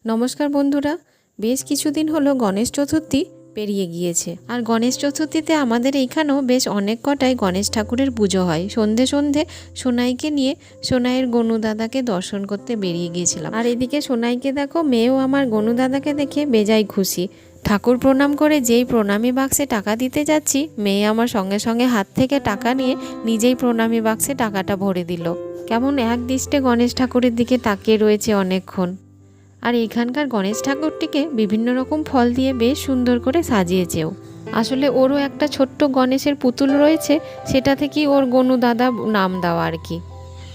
নমস্কার বন্ধুরা, বেশ কিছুদিন হলো গণেশ চতুর্থী পেরিয়ে গিয়েছে। আর গণেশ চতুর্থীতে আমাদের এইখানেও বেশ অনেক কটাই গণেশ ঠাকুরের পুজো হয়। সন্ধে সন্ধে সোনাইকে নিয়ে সোনাইয়ের গনু দাদাকে দর্শন করতে বেরিয়ে গিয়েছিলাম। আর এদিকে সোনাইকে দেখো, মেয়েও আমার গনু দাদাকে দেখে বেজায় খুশি। ঠাকুর প্রণাম করে যেই প্রণামী বাক্সে টাকা দিতে যাচ্ছি, মেয়ে আমার সঙ্গে সঙ্গে হাত থেকে টাকা নিয়ে নিজেই প্রণামী বাক্সে টাকাটা ভরে দিল। কেমন এক দৃষ্টে গণেশ ঠাকুরের দিকে তাকিয়ে রয়েছে অনেকক্ষণ। আর এখানকার গণেশ ঠাকুরটিকে বিভিন্ন রকম ফল দিয়ে বেশ সুন্দর করে সাজিয়েছেও। আসলে ওরও একটা ছোট্ট গণেশের পুতুল রয়েছে, সেটা থেকেই ওর গনু দাদা নাম দেওয়া আর কি।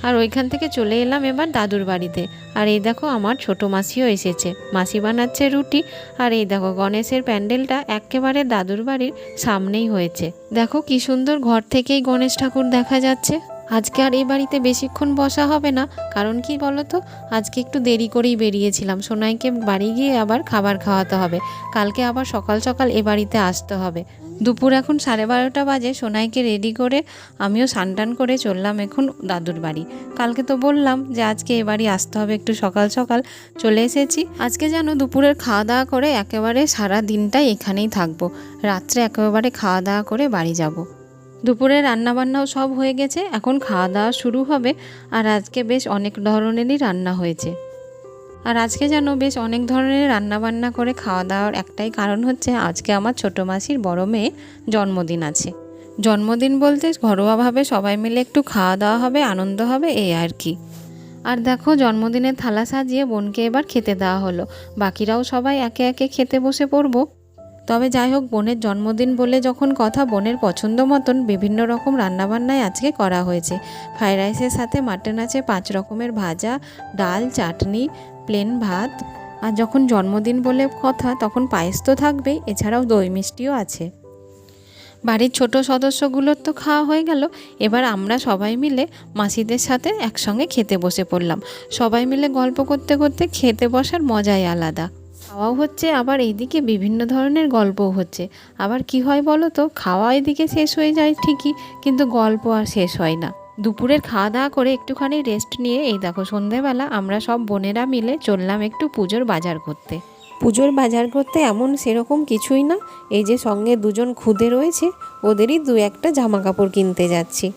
আর ওইখান থেকে চলে এলাম এবার দাদুর বাড়িতে। আর এই দেখো আমার ছোট মাসিও এসেছে, মাসি বানাচ্ছে রুটি। আর এই দেখো গণেশের প্যান্ডেলটা একেবারে দাদুর বাড়ির সামনেই হয়েছে। দেখো কি সুন্দর ঘর থেকেই গণেশ ঠাকুর দেখা যাচ্ছে। আজকে আর এই বাড়িতে বেশিক্ষণ বসা হবে না, কারণ কি বলো তো, আজকে একটু দেরি করেই বেরিয়েছিলাম। সোনাইকে বাড়ি গিয়ে আবার খাবার খাওয়াতে হবে, কালকে আবার সকাল সকাল এ বাড়িতে আসতে হবে। দুপুর এখন 12:30 বাজে। সোনাইকে রেডি করে আমিও স্নান করে চললাম এখন দাদুর বাড়ি। কালকে তো বললাম যে আজকে এ বাড়ি আসতে হবে, একটু সকাল সকাল চলে এসেছি। আজকে যেন দুপুরের খাওয়া দাওয়া করে একেবারে সারা দিনটাই এখানেই থাকবো, রাত্রে একেবারে খাওয়া দাওয়া করে বাড়ি যাব। দুপুরে রান্নাবান্নাও সব হয়ে গেছে, এখন খাওয়া দাওয়া শুরু হবে। আর আজকে বেশ অনেক ধরনেরই রান্না হয়েছে। আর আজকে যেন বেশ অনেক ধরনের রান্নাবান্না করে খাওয়া দাওয়ার একটাই কারণ হচ্ছে, আজকে আমার ছোটো মাসির বড় মেয়ে জন্মদিন আছে। জন্মদিন বলতে ঘরোয়াভাবে সবাই মিলে একটু খাওয়া দাওয়া হবে, আনন্দ হবে, এই আর কি। আর দেখো জন্মদিনের থালা সাজিয়ে বোনকে এবার খেতে দেওয়া হলো। বাকিরাও সবাই একে একে খেতে বসে পড়বো। তবে যাই হোক, বোনের জন্মদিন বলে যখন কথা, বোনের পছন্দ মতন বিভিন্ন রকম রান্নাবান্নাই আজকে করা হয়েছে। ফ্রাইড রাইসের সাথে মাটন আছে, 5 রকমের ভাজা, ডাল, চাটনি, প্লেন ভাত। আর যখন জন্মদিন বলে কথা তখন পায়েস তো থাকবেই, এছাড়াও দই মিষ্টিও আছে। বাড়ির ছোট সদস্যগুলোর তো খাওয়া হয়ে গেল, এবার আমরা সবাই মিলে মাসিদের সাথে একসঙ্গে খেতে বসে পড়লাম। সবাই মিলে গল্প করতে করতে খেতে বসার মজাই আলাদা। খাওয়াও হচ্ছে, আবার এইদিকে বিভিন্ন ধরনের গল্পও হচ্ছে। আবার কি হয় বলো তো, খাওয়া এদিকে শেষ হয়ে যায় ঠিকই, কিন্তু গল্প আর শেষ হয় না। দুপুরের খাওয়া দাওয়া করে একটুখানি রেস্ট নিয়ে এই দেখো সন্ধেবেলা আমরা সব বোনেরা মিলে চললাম একটু পুজোর বাজার করতে। পুজোর বাজার করতে এমন সেরকম কিছুই না, এই যে সঙ্গে দুজন খুদে রয়েছে, ওদেরই 2-1টা জামা কাপড় কিনতে যাচ্ছি।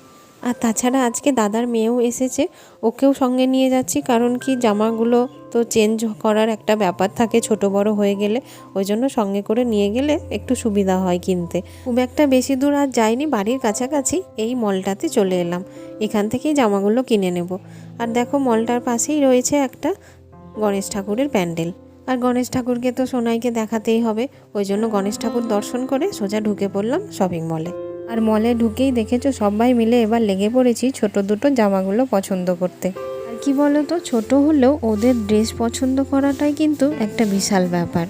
আর তাছাড়া আজকে দাদার মেয়েও এসেছে, ওকেও সঙ্গে নিয়ে যাচ্ছি। কারণ কি, জামাগুলো তো চেঞ্জ করার একটা ব্যাপার থাকে ছোট বড় হয়ে গেলে, ওই জন্য সঙ্গে করে নিয়ে গেলে একটু সুবিধা হয় কিনতে। খুব একটা বেশি দূর আর যাইনি, বাড়ির কাছাকাছি এই মলটাতে চলে এলাম, এখান থেকেই জামাগুলো কিনে নেব। আর দেখো মলটার পাশেই রয়েছে একটা গণেশ ঠাকুরের প্যান্ডেল। আর গণেশ ঠাকুরকে তো সোনাইকে দেখাতেই হবে, ওই জন্য গণেশ ঠাকুর দর্শন করে সোজা ঢুকে পড়লাম শপিং মলে। আর মলে ঢুকেই দেখেছো সবাই মিলে এবার লেগে পড়েছি ছোট দুটো জামাগুলো পছন্দ করতে। আর কি বলো তো, ছোট হলেও ওদের ড্রেস পছন্দ করাটাই কিন্তু একটা বিশাল ব্যাপার।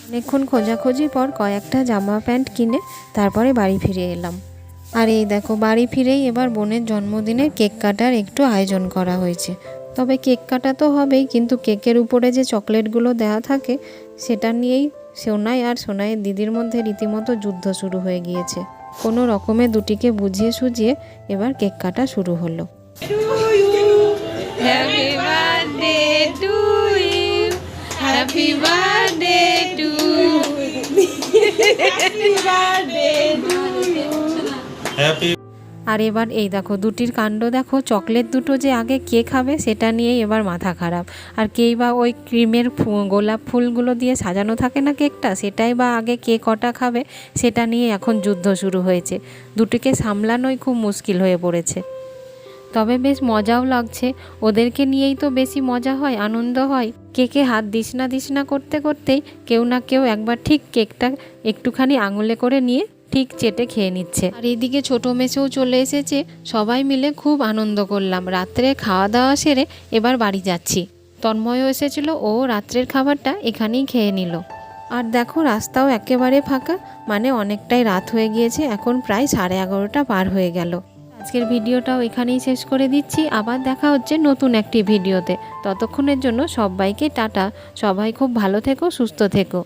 অনেকক্ষণ খোঁজাখুঁজির পর কয়েকটা জামা প্যান্ট কিনে তারপরে বাড়ি ফিরে এলাম। আর এই দেখো বাড়ি ফিরেই এবার বোনের জন্মদিনের কেক কাটার একটু আয়োজন করা হয়েছে। তবে কেক কাটা তো হবেই, কিন্তু কেকের উপরে যে চকলেটগুলো দেওয়া থাকে সেটা নিয়েই সোনাই আর সোনাইয়ের দিদির মধ্যে রীতিমতো যুদ্ধ শুরু হয়ে গিয়েছে। কোনো রকমে দুটিকে বুঝিয়ে সুঝিয়ে এবার কেক কাটা শুরু হলো। আর এবার এই দেখো দুটির কাণ্ড দেখো, চকলেট দুটো যে আগে কে খাবে সেটা নিয়েই এবার মাথা খারাপ। আর কেই বা ওই ক্রিমের গোলাপ ফুলগুলো দিয়ে সাজানো থাকে না কেকটা, সেটাই বা আগে কে কটা খাবে সেটা নিয়ে এখন যুদ্ধ শুরু হয়েছে। দুটিকে সামলানোই খুব মুশকিল হয়ে পড়েছে। তবে বেশ মজাও লাগছে, ওদেরকে নিয়েই তো বেশি মজা হয়, আনন্দ হয়। কেকে হাত দিস না করতে করতেই কেউ না কেউ একবার ঠিক কেকটা একটুখানি আঙুলে করে নিয়ে ঠিক চেটে খেয়ে নিচ্ছে। আর এইদিকে ছোটো মেসেও চলে এসেছে, সবাই মিলে খুব আনন্দ করলাম। রাত্রে খাওয়া দাওয়া সেরে এবার বাড়ি যাচ্ছি। তন্ময়ও এসেছিল, ও রাত্রের খাবারটা এখানেই খেয়ে নিল। আর দেখো রাস্তাও একেবারে ফাঁকা, মানে অনেকটাই রাত হয়ে গিয়েছে, এখন প্রায় 11:30 পার হয়ে গেল। আজকের ভিডিওটাও এখানেই শেষ করে দিচ্ছি, আবার দেখা হচ্ছে নতুন একটি ভিডিওতে। ততক্ষণের জন্য সবাইকে টাটা, সবাই খুব ভালো থেকো, সুস্থ থেকো।